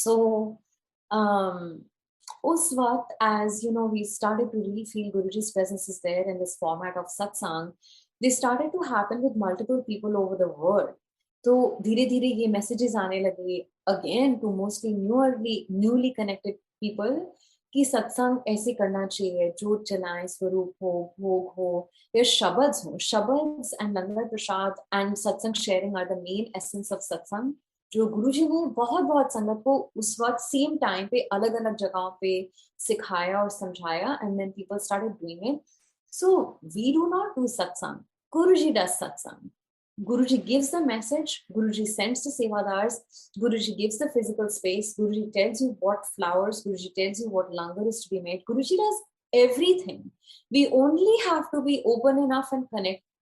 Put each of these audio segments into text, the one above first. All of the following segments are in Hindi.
So, um, उस वक़्त as you know, we started to really feel Guruji's presence is there in this format of satsang. They started to happen with multiple people over the world. तो धीरे-धीरे ये मैसेजेस आने लगे again to mostly newly connected people कि सत्संग ऐसे करना चाहिए, जोत जलाएँ, स्वरूप हो, भोग हो या शब्द्स हो। शब्द्स एंड लंगर प्रसाद एंड सत्संग sharing our the main essence of सत्संग। जो गुरुजी ने बहुत-बहुत संगत को उस वक़्त सेम टाइम पे अलग-अलग जगहों पे सिखाया और समझाया and then people started doing it. So we do not do satsang, Guruji does satsang. Guruji gives the message, Guruji sends the sevadars, Guruji gives the physical space, Guruji tells you what flowers, Guruji tells you what langar is to be made. Guruji does everything. We only have to be open enough and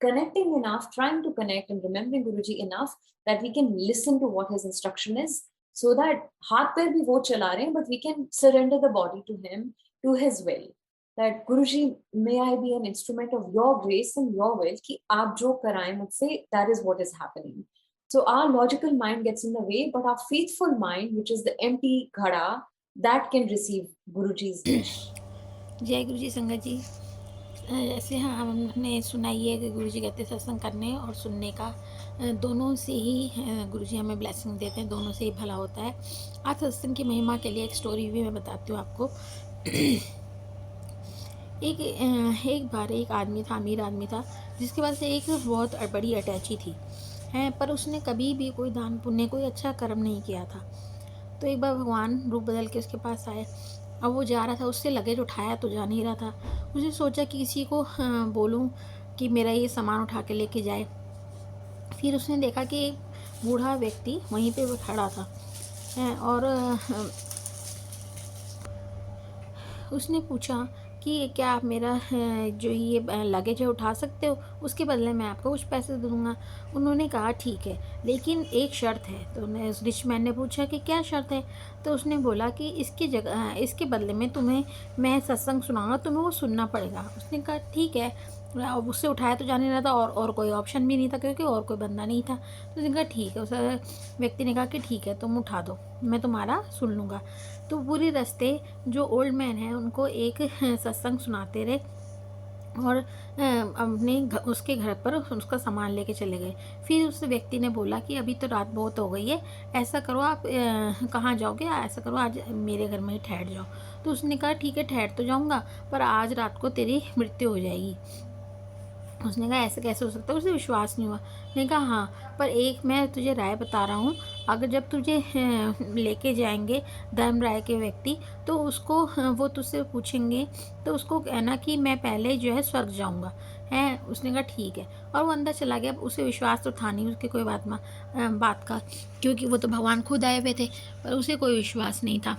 connecting enough, trying to connect and remembering Guruji enough that we can listen to what his instruction is, so that हाथ पैर भी वो चला रहे हैं, but we can surrender the body to him, to his will. That Guruji, may I be an instrument of your grace and your will कि आप जो कराएं मुझसे, that is what is happening. So our logical mind gets in the way, but our faithful mind, which is the empty ghada, that can receive Guruji's wish. जय गुरु जी संगत जी। ऐसे हाँ हमने सुना ही है कि गुरु जी कहते हैं सत्संग करने और सुनने का दोनों से ही गुरु जी हमें ब्लेसिंग देते हैं, दोनों से ही भला होता है। आज सत्संग की महिमा के लिए एक स्टोरी भी मैं बताती हूँ आपको। एक बार एक आदमी था, अमीर आदमी था, जिसके पास एक बहुत बड़ी अटैची थी है, पर उसने कभी भी कोई दान पुण्य, कोई अच्छा कर्म नहीं किया था। तो एक बार भगवान रूप बदल के उसके पास आए। अब वो जा रहा था, उससे लगेज उठाया तो जा नहीं रहा था। उसने सोचा कि किसी को बोलूं कि मेरा ये सामान उठा के लेके जाए। फिर उसने देखा कि एक बूढ़ा व्यक्ति वहीं पे वो खड़ा था और उसने पूछा कि क्या आप मेरा जो ये लगेज है उठा सकते हो, उसके बदले मैं आपको कुछ पैसे दूंगा। उन्होंने कहा ठीक है, लेकिन एक शर्त है। तो उस रिच मैन ने पूछा कि क्या शर्त है। तो उसने बोला कि इसकी जगह, इसके बदले में तुम्हें मैं सत्संग सुनाऊंगा, तुम्हें वो सुनना पड़ेगा। उसने कहा ठीक है। अब उससे उठाया तो जा नहीं रहा था और कोई ऑप्शन भी नहीं था, क्योंकि और कोई बंदा नहीं था। तो उसने कहा ठीक है। उस व्यक्ति ने कहा कि ठीक है, तुम उठा दो, मैं तुम्हारा सुन लूँगा। तो पूरे रास्ते जो ओल्ड मैन है उनको एक सत्संग सुनाते रहे और अपने उसके घर पर उसका सामान लेके चले गए। फिर उस व्यक्ति ने बोला कि अभी तो रात बहुत हो गई है, ऐसा करो आप कहाँ जाओगे, ऐसा करो आज मेरे घर में ही ठहर जाओ। तो उसने कहा ठीक है, ठहर तो जाऊँगा, पर आज रात को तेरी मृत्यु हो जाएगी। उसने कहा ऐसे कैसे हो सकता है, उसे विश्वास नहीं हुआ। मैंने कहा हाँ, पर एक मैं तुझे राय बता रहा हूँ, अगर जब तुझे लेके जाएंगे धर्म राय के व्यक्ति, तो उसको वो तुझसे पूछेंगे तो उसको कहना कि मैं पहले जो है स्वर्ग जाऊँगा है। उसने कहा ठीक है, और वो अंदर चला गया। उसे विश्वास तो था नहीं उसके कोई बात का, क्योंकि वो तो भगवान खुद आए हुए थे, पर उसे कोई विश्वास नहीं था।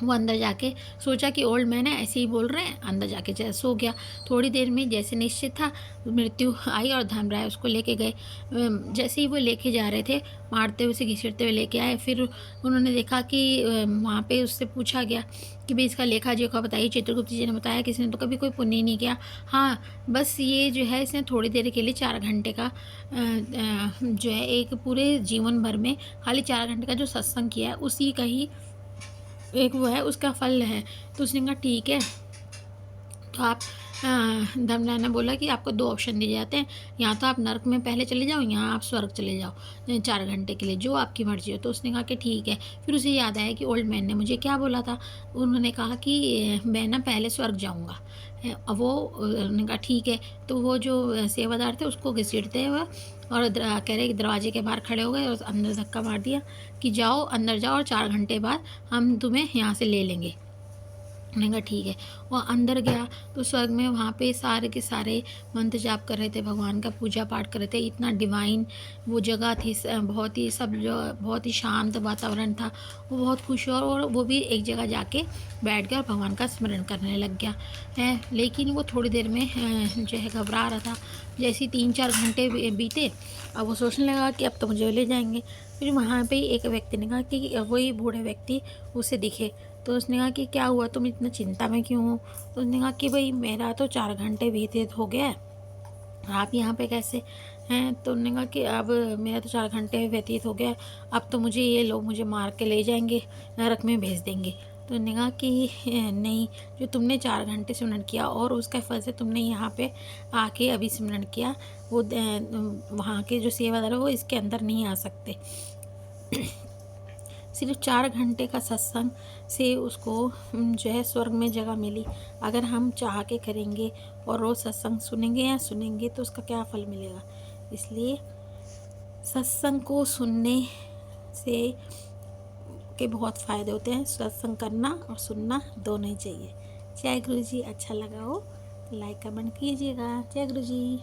वो अंदर जाके सोचा कि ओल्ड मैन है, ऐसे ही बोल रहे हैं, अंदर जाके सो गया। थोड़ी देर में जैसे निश्चित था, मृत्यु आई और धर्मराय उसको लेके गए। जैसे ही वो लेके जा रहे थे, मारते हुए से घसीटते हुए लेके आए। फिर उन्होंने देखा कि वहाँ पे उससे पूछा गया कि भाई इसका लेखा जोखा बताइए। चित्रगुप्त जी ने बताया कि इसने तो कभी कोई पुण्य नहीं किया, हाँ बस ये जो है इसने थोड़ी देर के लिए 4 घंटे का जो है, एक पूरे जीवन भर में खाली 4 घंटे का जो सत्संग किया है उसी का ही एक वो है, उसका फल है। तो उसने कहा ठीक है। तो आप धर्मराय ने बोला कि आपको 2 ऑप्शन दिए जाते हैं, यहाँ तो आप नरक में पहले चले जाओ, यहाँ आप स्वर्ग चले जाओ 4 घंटे के लिए, जो आपकी मर्जी हो। तो उसने कहा कि ठीक है। फिर उसे याद आया कि ओल्ड मैन ने मुझे क्या बोला था। उन्होंने कहा कि मैं ना पहले स्वर्ग जाऊँगा। अब वो उन्होंने कहा ठीक है। तो वो जो सेवादार थे उसको घसीटते हुए और कह रहे कि दरवाजे के बाहर खड़े हो गए और अंदर धक्का मार दिया कि जाओ, अंदर जाओ और 4 घंटे बाद हम तुम्हें यहाँ से ले लेंगे। मैंने कहा ठीक है। वो अंदर गया तो स्वर्ग में वहाँ पे सारे के सारे मंत्र जाप कर रहे थे, भगवान का पूजा पाठ कर रहे थे। इतना डिवाइन वो जगह थी, बहुत ही सब जो बहुत ही शांत वातावरण था। वो बहुत खुश हुआ और वो भी एक जगह जाके बैठ गया और भगवान का स्मरण करने लग गया है। लेकिन वो थोड़ी देर में जो है घबरा रहा था। जैसे 3-4 घंटे बीते, अब वो सोचने लगा कि अब तो मुझे ले जाएंगे। फिर वहाँ पे एक व्यक्ति ने कहा कि वही बूढ़े व्यक्ति उसे दिखे। तो उसने कहा कि क्या हुआ, तुम इतना चिंता में क्यों हो। तो उसने कहा कि भाई मेरा तो 4 घंटे व्यतीत हो गया है, आप यहाँ पे कैसे। हैं। तो उन्होंने कहा कि अब मेरा तो 4 घंटे व्यतीत हो गया, अब तो मुझे ये लोग मुझे मार के ले जाएँगे, नरक में भेज देंगे। तो उन्होंने कहा कि नहीं, जो तुमने 4 घंटे सिमरन किया और उसका फल से तुमने यहाँ पे आके अभी सिमरन किया, वो वहाँ के जो सेवादार है वो इसके अंदर नहीं आ सकते। सिर्फ 4 घंटे का सत्संग से उसको जो है स्वर्ग में जगह मिली। अगर हम चाह के करेंगे और रोज़ सत्संग सुनेंगे तो उसका क्या फल मिलेगा। इसलिए सत्संग को सुनने से के बहुत फ़ायदे होते हैं। सत्संग करना और सुनना दोनों ही चाहिए। जय गुरु जी। अच्छा लगा हो तो लाइक कमेंट कीजिएगा। जय गुरु जी।